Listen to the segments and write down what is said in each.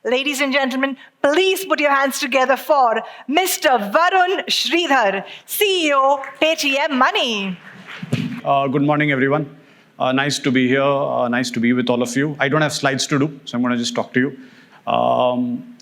Ladies and gentlemen, please put your hands together for Mr. Varun Sridhar, CEO, Paytm Money. Good morning, everyone. Nice to be here. Nice to be with all of you. I don't have slides to do, so I'm going to just talk to you.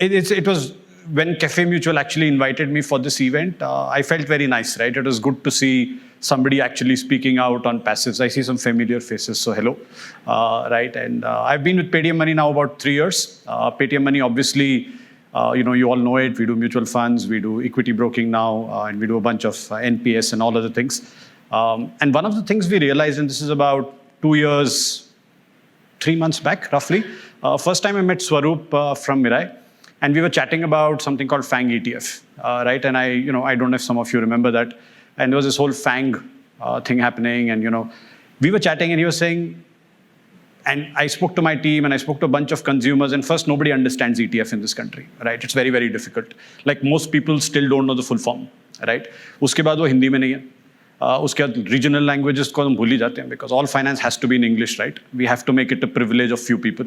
It was when Cafe Mutual actually invited me for this event, I felt very nice, right? It was good to see somebody actually speaking out on passives. I see some familiar faces, so hello, right? And I've been with Paytm Money now about 3 years. Paytm Money, obviously, you all know it. We do mutual funds, we do equity broking now, and we do a bunch of NPS and all other things. And one of the things we realized, and this is about 2 years, 3 months back, roughly, first time I met Swaroop from Mirai, and we were chatting about something called FANG ETF, right? And I don't know if some of you remember that. And there was this whole FANG thing happening, and we were chatting, and he was saying, and I spoke to my team, and I spoke to a bunch of consumers, and first, nobody understands ETF in this country, right? It's very, very difficult. Like most people still don't know the full form, right? उसके बाद वो हिंदी में नहीं है. उसके बाद regional languages को हम भूल ही जाते हैं, because all finance has to be in English, right? We have to make it a privilege of few people.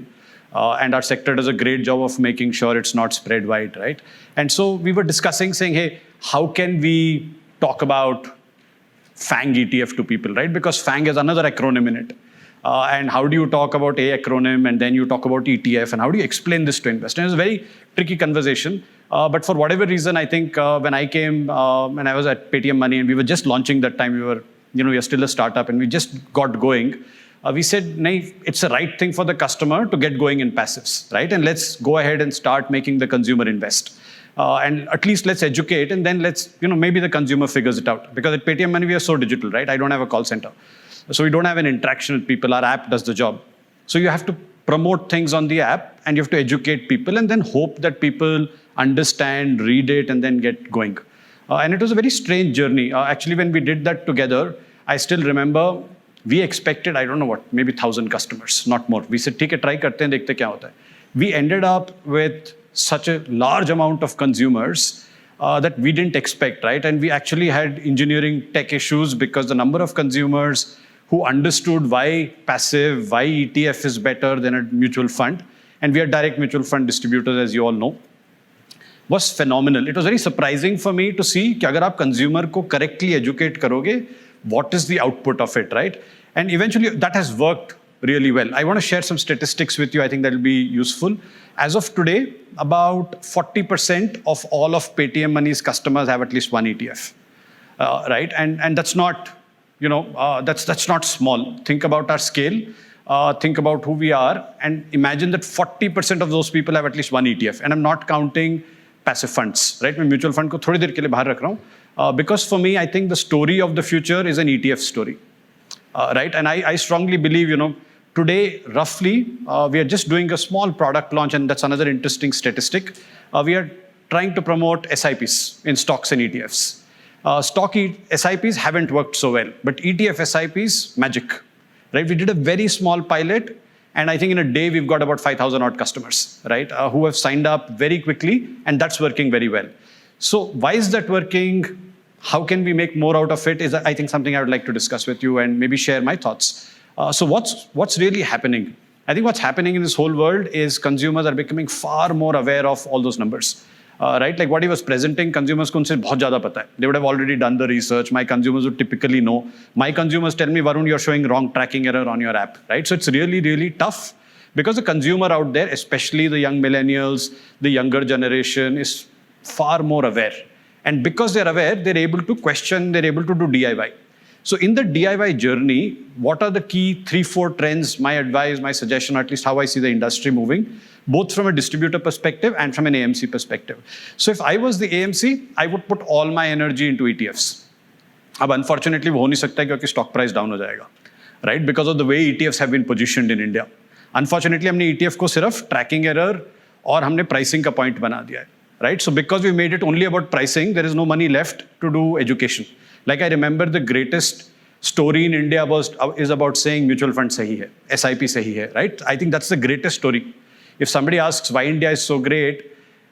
And our sector does a great job of making sure it's not spread wide, right? And so we were discussing, saying, hey, how can we talk about FANG ETF to people, right? Because FANG is another acronym in it. And how do you talk about a acronym and then you talk about ETF, and how do you explain this to investors? It was a very tricky conversation. But for whatever reason, I think when I came, and I was at Paytm Money, and we were just launching that time, we were still a startup, and we just got going. We said, "Nahin, it's the right thing for the customer to get going in passives, right? And let's go ahead and start making the consumer invest. And at least let's educate, and then let's, maybe the consumer figures it out. Because at Paytm Money, we are so digital, right? I don't have a call center. So we don't have an interaction with people. Our app does the job. So you have to promote things on the app, and you have to educate people, and then hope that people understand, read it, and then get going. And it was a very strange journey. Actually, when we did that together, I still remember we expected, I don't know what, maybe 1,000 customers, not more. We said, "Okay, try karte hain, dekhte kya hota hai." We ended up with such a large amount of consumers that we didn't expect, right? And we actually had engineering tech issues because the number of consumers who understood why passive, why ETF is better than a mutual fund, and we are direct mutual fund distributors, as you all know, was phenomenal. It was very surprising for me to see that if you consumer ko correctly educate karoge, what is the output of it, right? And eventually that has worked really well. I want to share some statistics with you. I think that will be useful. As of today, about 40% of all of Paytm Money's customers have at least one ETF, right? And that's not, that's not small. Think about our scale. Think about who we are, and imagine that 40% of those people have at least one ETF. And I'm not counting passive funds, right? मैं mutual fund को थोड़ी देर के लिए बाहर रख रहा हूँ, because for me, I think the story of the future is an ETF story, right? And I strongly believe, today, roughly, we are just doing a small product launch, and that's another interesting statistic. We are trying to promote SIPs in stocks and ETFs. SIPs haven't worked so well, but ETF SIPs, magic, right? We did a very small pilot, and I think in a day, we've got about 5,000 odd customers, right, who have signed up very quickly, and that's working very well. So why is that working? How can we make more out of it is, I think, something I would like to discuss with you and maybe share my thoughts. So what's really happening? I think what's happening in this whole world is consumers are becoming far more aware of all those numbers. Right? Like what he was presenting, consumers ko unse bahut zyada pata hai. They would have already done the research. My consumers would typically know. My consumers tell me, "Varun, you're showing wrong tracking error on your app," right? So it's really, really tough because the consumer out there, especially the young millennials, the younger generation, is far more aware. And because they're aware, they're able to question, they're able to do DIY. So in the DIY journey, what are the key 3-4 trends, my advice, my suggestion, or at least how I see the industry moving, both from a distributor perspective and from an AMC perspective. So if I was the AMC, I would put all my energy into ETFs. Ab unfortunately, wo ho nahi sakta kyunki stock price down ho jayega, right? Because of the way ETFs have been positioned in India. Unfortunately, हमने ETF को सिर्फ tracking error और हमने pricing का point बना दिया है, right? So because we made it only about pricing, there is no money left to do education. Like I remember the greatest story in India is about saying mutual fund sahi hai, SIP sahi hai, right? I think that's the greatest story. If somebody asks why India is so great,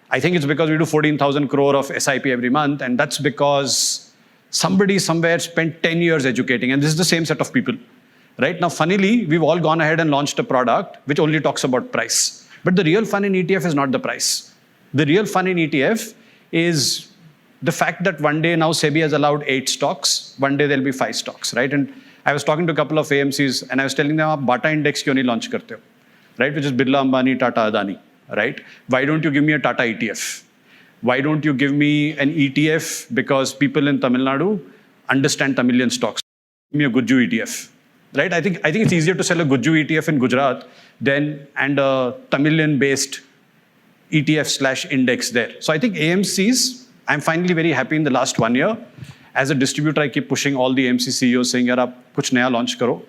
I think it's because we do 14,000 crore of SIP every month, and that's because somebody somewhere spent 10 years educating, and this is the same set of people, right? Now, funnily, we've all gone ahead and launched a product which only talks about price, But the real fun in ETF is not the price. The real fun in ETF is the fact that one day now SEBI has allowed 8 stocks, one day there'll be 5 stocks, right? And I was talking to a couple of AMCs and I was telling them, "Aap Bata index kyun nahi launch karte ho?" Right? Which is Birla, Ambani, Tata, Adani, right? Why don't you give me a Tata ETF? Why don't you give me an ETF because people in Tamil Nadu understand Tamilian stocks? Give me a Gujju ETF, right? I think it's easier to sell a Gujju ETF in Gujarat and a Tamilian-based ETF/index there. So I think AMCs, I'm finally very happy in the last 1 year. As a distributor, I keep pushing all the AMC CEOs saying, "Yaar, aap kuch naya launch karo."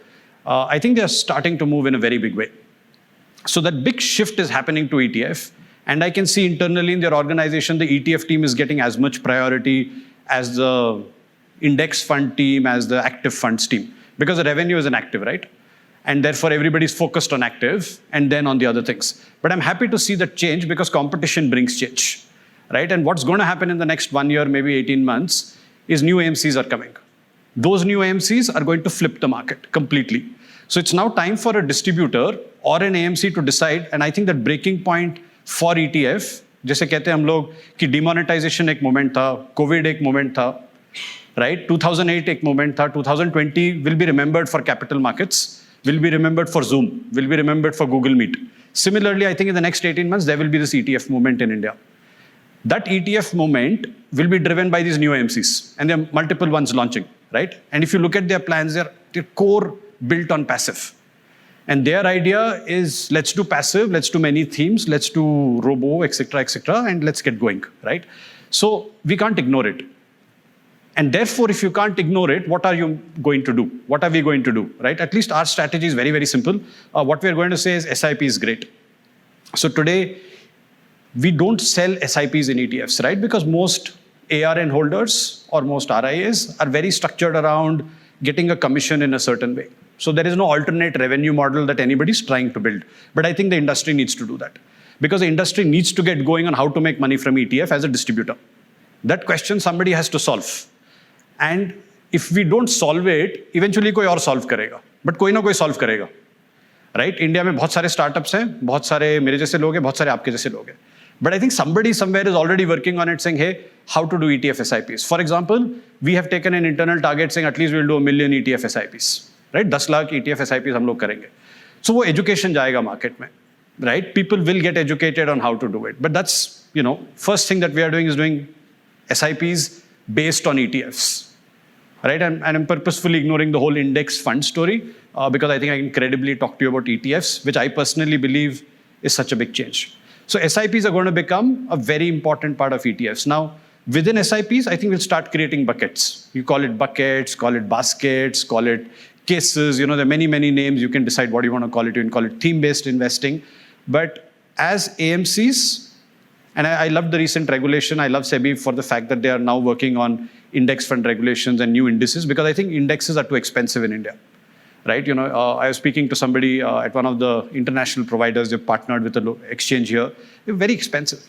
I think they're starting to move in a very big way. So that big shift is happening to ETF. And I can see internally in their organization, the ETF team is getting as much priority as the index fund team, as the active funds team. Because the revenue is an active, right? And therefore, everybody's focused on active and then on the other things. But I'm happy to see that change because competition brings change, right? And what's going to happen in the next 1 year, maybe 18 months, is new AMCs are coming. Those new AMCs are going to flip the market completely. So it's now time for a distributor or an AMC to decide, and I think that breaking point for ETF, जैसे कहते हैं हम लोग कि demonetization एक moment था, COVID एक moment था, right? 2008 एक moment था, 2020 will be remembered for capital markets, will be remembered for Zoom, will be remembered for Google Meet. Similarly, I think in the next 18 months, there will be this ETF movement in India. That ETF movement will be driven by these new AMCs, and there are multiple ones launching, right? And if you look at their plans, they're core built on passive. And their idea is, let's do passive, let's do many themes, let's do robo, etc., and let's get going, right? So we can't ignore it. And therefore, if you can't ignore it, what are you going to do? What are we going to do, right? At least our strategy is very, very simple. What we're going to say is SIP is great. So today, we don't sell SIPs in ETFs, right? Because most ARN holders or most RIAs are very structured around getting a commission in a certain way. So there is no alternate revenue model that anybody's trying to build. But I think the industry needs to do that. Because the industry needs to get going on how to make money from ETF as a distributor. That question somebody has to solve. And if we don't solve it, eventually कोई और solve करेगा. But कोई ना कोई solve करेगा. Right? India में बहुत सारे startups हैं, बहुत सारे मेरे जैसे लोग हैं, बहुत सारे आपके जैसे लोग हैं. But I think somebody somewhere is already working on it saying, hey, how to do ETF SIPs. For example, we have taken an internal target saying at least we'll do 1 million ETF SIPs. Right? 10 lakh ETF SIPs हम लोग करेंगे. So वो education जाएगा market में. Right? People will get educated on how to do it. But that's, first thing that we are doing is doing SIPs based on ETFs. Right? And I'm purposefully ignoring the whole index fund story because I think I can credibly talk to you about ETFs, which I personally believe is such a big change. So SIPs are going to become a very important part of ETFs. Now, within SIPs, I think we'll start creating buckets. You call it buckets, call it baskets, call it cases. There are many, many names. You can decide what you want to call it. You can call it theme-based investing. But as AMCs, and I love the recent regulation. I love SEBI for the fact that they are now working on index fund regulations and new indices because I think indexes are too expensive in India. Right? I was speaking to somebody at one of the international providers. They've partnered with an exchange here. They're very expensive.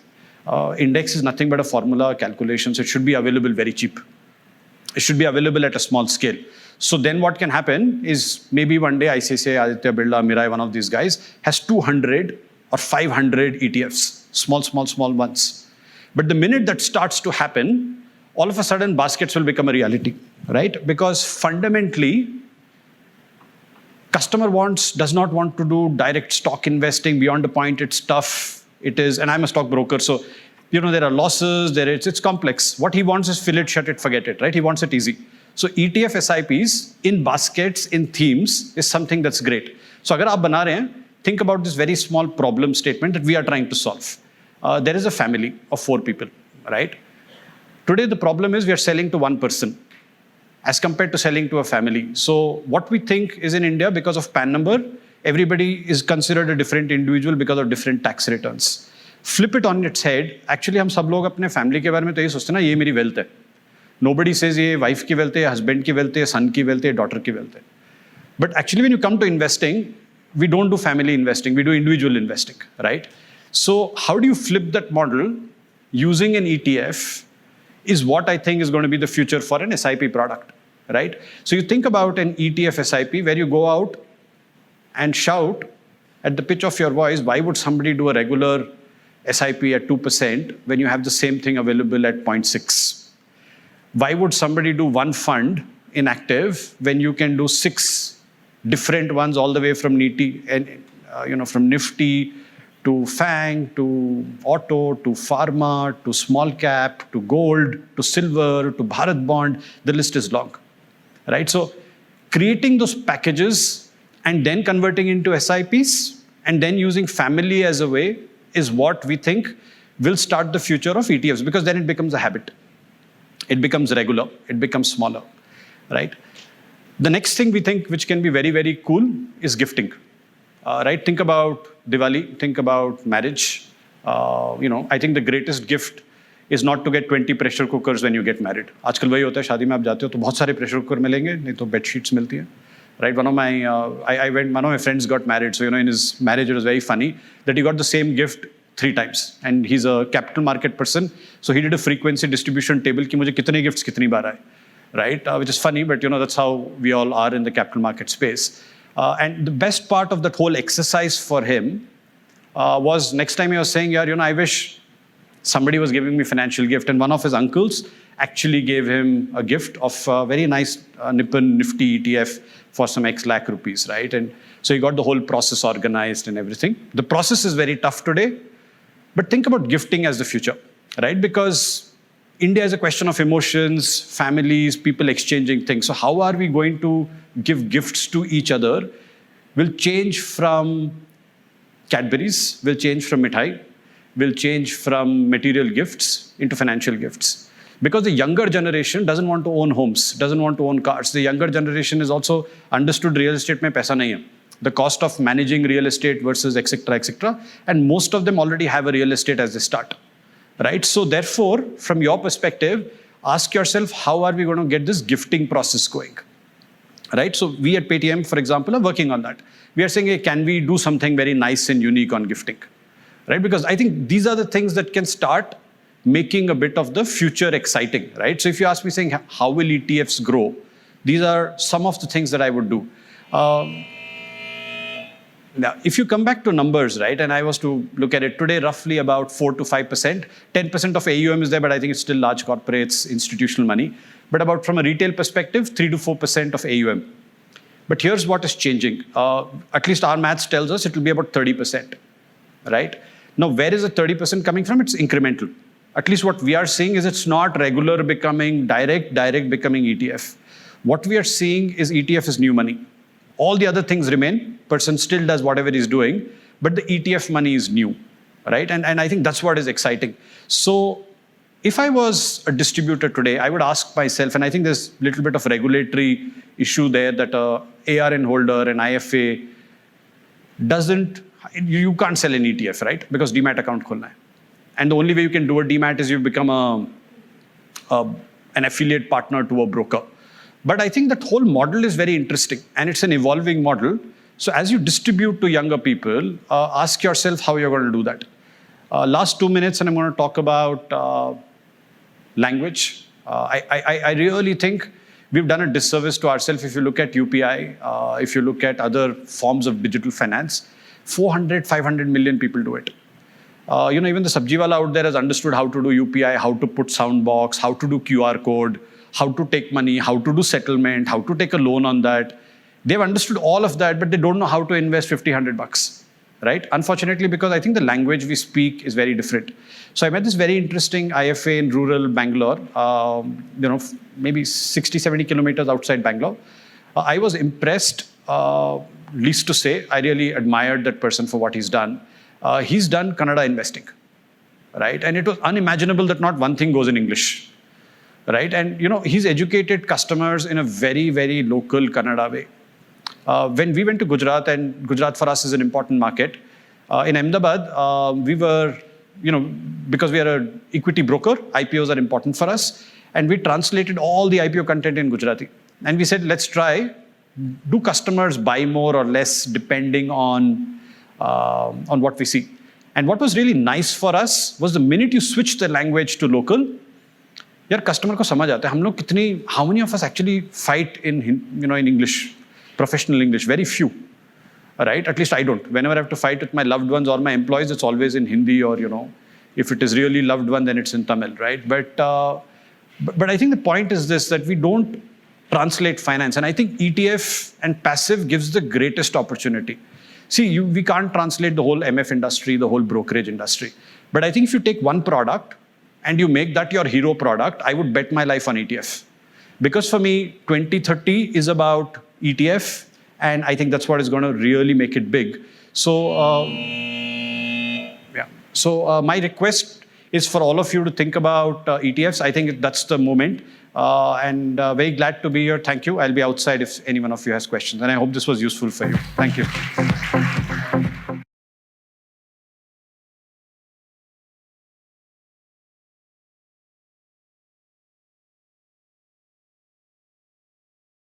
Index is nothing but a formula calculation, so it should be available very cheap. It should be available at a small scale. So then what can happen is maybe one day ICICI, Aditya Birla, Mirai, one of these guys, has 200 or 500 ETFs, small ones. But the minute that starts to happen, all of a sudden baskets will become a reality, right? Because fundamentally, customer does not want to do direct stock investing. Beyond the point, it's tough. It is, and I'm a stockbroker, so there are losses. It's complex. What he wants is fill it, shut it, forget it. Right? He wants it easy. So ETF SIPs in baskets, in themes, is something that's great. So अगर आप बना रहे हैं, think about this very small problem statement that we are trying to solve. There is a family of 4 people, right? Today the problem is we are selling to one person, as compared to selling to a family. So what we think is in India, because of PAN number, everybody is considered a different individual because of different tax returns. Flip it on its head. Actually, हम सब लोग अपने family के बारे में तो ये सोचते हैं ना, ये मेरी wealth है. Nobody says ये wife की wealth है, husband की wealth है, son की wealth है, daughter की wealth है. But actually, when you come to investing, we don't do family investing, we do individual investing, right? So how do you flip that model using an ETF is what I think is going to be the future for an SIP product, right? So you think about an ETF SIP where you go out and shout, at the pitch of your voice, why would somebody do a regular SIP at 2% when you have the same thing available at 0.6? Why would somebody do one fund in active when you can do 6 different ones all the way from Nifty and from Nifty to FANG to auto to pharma to small cap to gold to silver to Bharat bond? The list is long, right? So creating those packages and then converting into SIPs and then using family as a way is what we think will start the future of ETFs, because then it becomes a habit. It becomes regular. It becomes smaller, right? The next thing we think which can be very, very cool is gifting, right? Think about Diwali. Think about marriage. I think the greatest gift is not to get 20 pressure cookers when you get married. आजकल वही होता है, शादी में आप जाते हो तो बहुत सारे pressure cooker मिलेंगे, नहीं तो bed sheets मिलती हैं. Right, one of my friends got married. So, in his marriage, it was very funny that he got the same gift 3 times. And he's a capital market person. So he did a frequency distribution table कि मुझे कितने gifts कितनी बार आए, right? Which is funny, but that's how we all are in the capital market space. And the best part of that whole exercise for him was next time he was saying, I wish somebody was giving me financial gift. And one of his uncles actually gave him a gift of a very nice Nippon Nifty ETF for some X lakh rupees, right? And so he got the whole process organized and everything. The process is very tough today, but think about gifting as the future, right? Because India is a question of emotions, families, people exchanging things. So how are we going to give gifts to each other? Will change from Cadbury's, will change from mithai, will change from material gifts into financial gifts. Because the younger generation doesn't want to own homes, doesn't want to own cars. The younger generation is also understood real estate mein paisa nahi hai. The cost of managing real estate versus etc., etc. And most of them already have a real estate as they start, right? So therefore, from your perspective, ask yourself, how are we going to get this gifting process going, right? So we at Paytm, for example, are working on that. We are saying, hey, can we do something very nice and unique on gifting, right? Because I think these are the things that can start making a bit of the future exciting, right? So if you ask me saying, how will ETFs grow? These are some of the things that I would do. Now, if you come back to numbers, right, and I was to look at it today, roughly about 4 to 5%, 10% of AUM is there, but I think it's still large corporates, institutional money. But about from a retail perspective, 3 to 4% of AUM. But here's what is changing. At least our maths tells us it will be about 30%, right? Now, where is the 30% coming from? It's incremental. At least what we are seeing is it's not regular becoming direct becoming ETF. What we are seeing is ETF is new money. All the other things remain. Person still does whatever he's doing, but the ETF money is new, right? And I think that's what is exciting. So if I was a distributor today, I would ask myself, and I think there's a little bit of regulatory issue there that ARN holder and IFA you can't sell an ETF, right? Because Demat account khulna hai. And the only way you can do a Demat is you become an affiliate partner to a broker. But I think that whole model is very interesting and it's an evolving model. So as you distribute to younger people, ask yourself how you're going to do that. Last 2 minutes, and I'm going to talk about language. I really think we've done a disservice to ourselves. If you look at UPI, if you look at other forms of digital finance, 400, 500 million people do it. Even the sabjiwala out there has understood how to do UPI, how to put sound box, how to do QR code, how to take money, how to do settlement, how to take a loan on that. They've understood all of that, but they don't know how to invest 50, 100 bucks, right? Unfortunately, because I think the language we speak is very different. So I met this very interesting IFA in rural Bangalore, maybe 60, 70 kilometers outside Bangalore. I was impressed, least to say. I really admired that person for what he's done. He's done Kannada investing, right? And it was unimaginable that not one thing goes in English, right? And, he's educated customers in a very, very local Kannada way. When we went to Gujarat, and Gujarat for us is an important market, in Ahmedabad, we were, because we are an equity broker, IPOs are important for us, and we translated all the IPO content in Gujarati. And we said, let's try, do customers buy more or less depending on what we see. And what was really nice for us was the minute you switch the language to local, यार customer को समझ आता है हम लोग how many of us actually fight in English, professional English? Very few, right? At least I don't. Whenever I have to fight with my loved ones or my employees, it's always in Hindi or, if it is really loved one, then it's in Tamil, right? But I think the point is this, that we don't translate finance. And I think ETF and passive gives the greatest opportunity. See, we can't translate the whole MF industry, the whole brokerage industry. But I think if you take one product and you make that your hero product, I would bet my life on ETF. Because for me, 2030 is about ETF, and I think that's what is going to really make it big. So, my request is for all of you to think about ETFs. I think that's the moment. And very glad to be here. Thank you. I'll be outside if any one of you has questions. And I hope this was useful for you. Thank you.